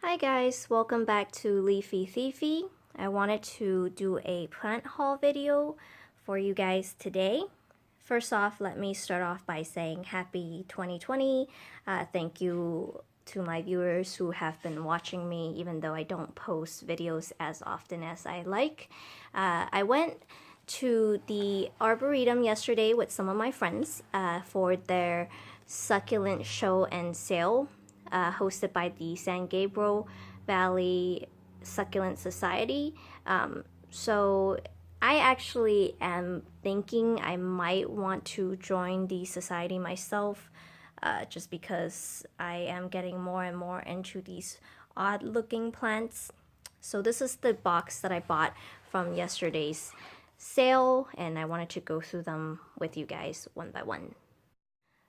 Hi guys, welcome back to Leafy Thiefy. I wanted to do a plant haul video for you guys today. First off, let me start off by saying happy 2020. Thank you to my viewers who have been watching me even though I don't post videos as often as I like. I went to the Arboretum yesterday with some of my friends for their succulent show and sale hosted by the San Gabriel Valley Succulent Society. So I actually am thinking I might want to join the society myself, just because I am getting more and more into these odd looking plants. So this is the box that I bought from yesterday's sale, and I wanted to go through them with you guys one by one.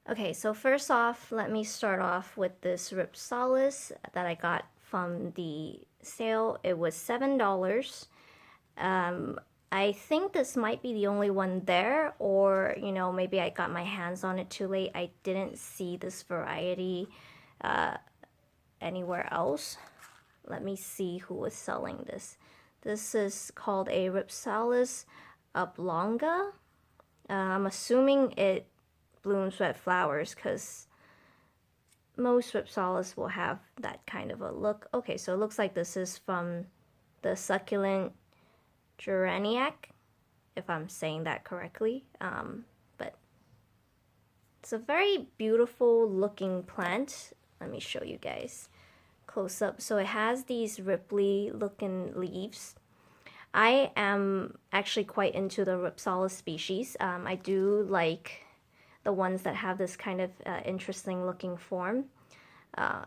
Okay, so first off, let me start off with this Ripsalis that I got from the sale. It was $7. I think this might be the only one there, or maybe I got my hands on it too late. I didn't see this variety anywhere else. Let me see who was selling this. This is called a Ripsalis oblonga. I'm assuming it blooms red flowers because most Ripsalis will have that kind of a look. Okay, so it looks like this is from the Succulent Geraniac, if I'm saying that correctly. But it's a very beautiful looking plant. Let me show you guys close up. So it has these ripply looking leaves. I am actually quite into the Ripsalis species. I do like the ones that have this kind of interesting looking form.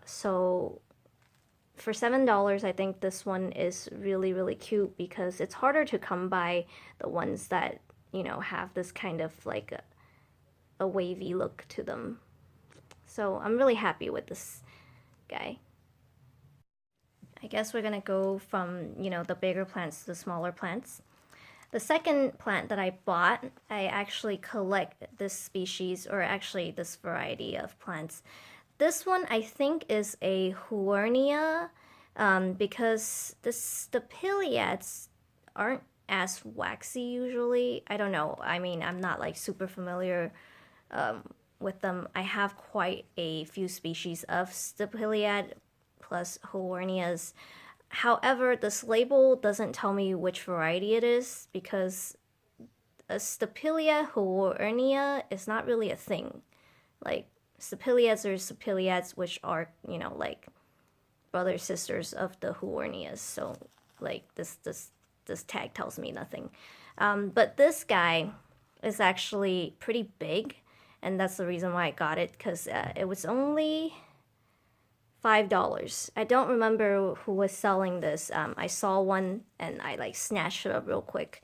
So for $7, I think this one is really, really cute because it's harder to come by the ones that, have this kind of like a wavy look to them. So I'm really happy with this guy. I guess we're gonna go from, the bigger plants to the smaller plants. The second plant that I bought, I actually collect this species, or actually this variety of plants. This one I think is a Huernia, because the stapeliads aren't as waxy usually. I don't know. I mean, I'm not like super familiar with them. I have quite a few species of stapeliad plus Huernias. However, this label doesn't tell me which variety it is because a Stapelia huernia is not really a thing. Like, Stapeliads are Stapeliads, which are, like brothers, sisters of the Huernias. So, like, this tag tells me nothing. But this guy is actually pretty big, and that's the reason why I got it, because it was only $5. I don't remember who was selling this. I saw one and I like snatched it up real quick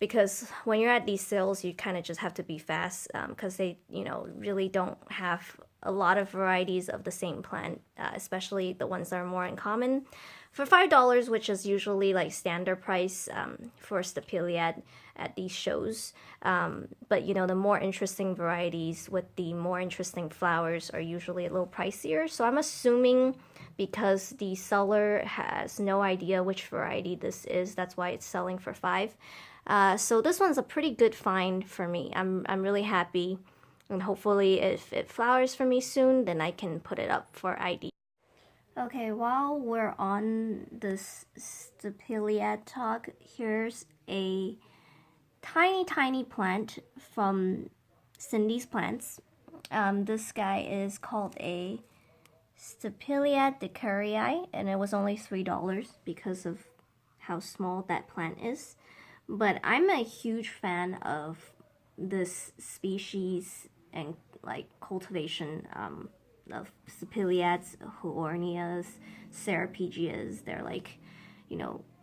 because when you're at these sales, you kind of just have to be fast because they, really don't have a lot of varieties of the same plant, especially the ones that are more uncommon. For $5, which is usually like standard price for Stapeliad at these shows. But the more interesting varieties with the more interesting flowers are usually a little pricier. So I'm assuming because the seller has no idea which variety this is, that's why it's selling for $5. So this one's a pretty good find for me. I'm really happy, and hopefully if it flowers for me soon, then I can put it up for ID. Okay, while we're on this Stapeliad talk, here's a tiny plant from Cindy's Plants. This guy is called a Stapeliad decarii, and it was only $3 because of how small that plant is. But I'm a huge fan of this species and like cultivation of Stapeliads, Huernias, Ceropegias. They're like,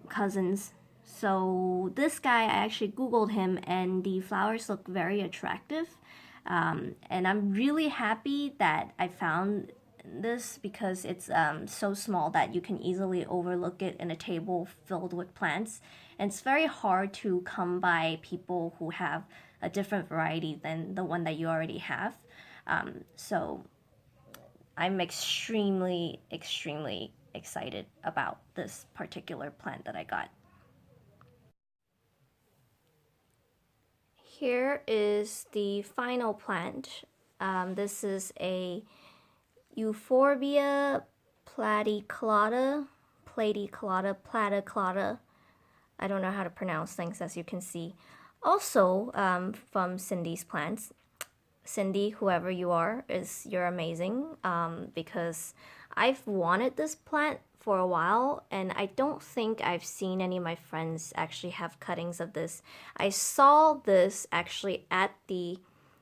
cousins. So this guy, I actually Googled him, and the flowers look very attractive. And I'm really happy that I found this because it's so small that you can easily overlook it in a table filled with plants. And it's very hard to come by people who have a different variety than the one that you already have. So I'm extremely excited about this particular plant that I got. Here is the final plant. This is a Euphorbia platyclada. I don't know how to pronounce things, as you can see. Also from Cindy's plants. Cindy, whoever you are, you're amazing, because I've wanted this plant for a while, and I don't think I've seen any of my friends actually have cuttings of this. I saw this actually at the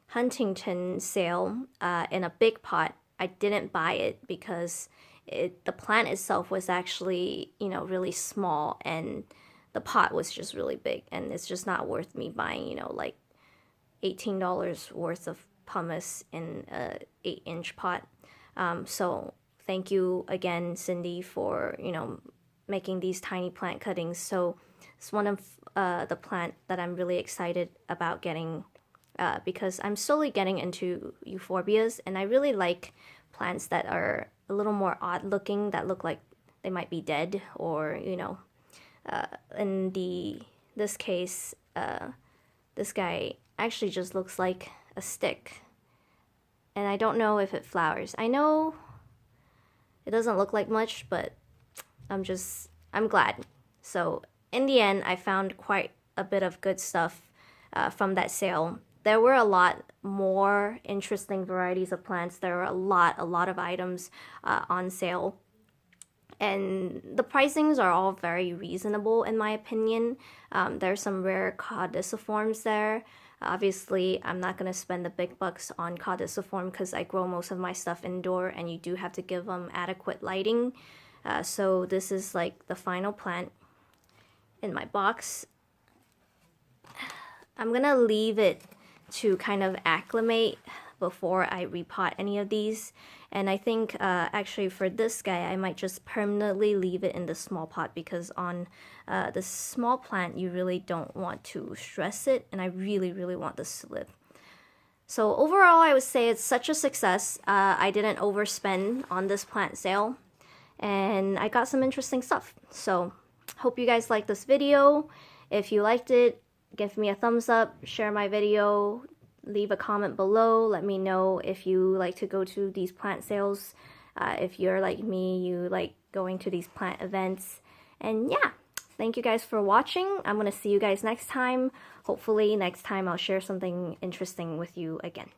Huntington sale in a big pot. I didn't buy it because the plant itself was actually, you know, really small, and the pot was just really big, and it's just not worth me buying, you know, like $18 worth of pumice in a 8-inch pot. So thank you again, Cindy, for, you know, making these tiny plant cuttings. So it's one of the plant that I'm really excited about getting, because I'm slowly getting into euphorbias, and I really like plants that are a little more odd looking, that look like they might be dead, or, you know, in this case, this guy actually just looks like a stick, and I don't know if it flowers. I know it doesn't look like much, but I'm glad. So in the end, I found quite a bit of good stuff from that sale. There were a lot more interesting varieties of plants. There were a lot of items on sale. And the pricings are all very reasonable in my opinion. There's some rare caudiciforms there. Obviously, I'm not going to spend the big bucks on caudiciform because I grow most of my stuff indoor, and you do have to give them adequate lighting. So this is like the final plant in my box. I'm going to leave it to kind of acclimate before I repot any of these. And I think actually for this guy, I might just permanently leave it in the small pot, because on the small plant, you really don't want to stress it, and I really want this to live. So overall, I would say it's such a success. I didn't overspend on this plant sale, and I got some interesting stuff. So hope you guys liked this video. If you liked it, give me a thumbs up, share my video, leave a comment below. Let me know if you like to go to these plant sales. If you're like me, you like going to these plant events. And yeah, thank you guys for watching. I'm going to see you guys next time. Hopefully next time I'll share something interesting with you again.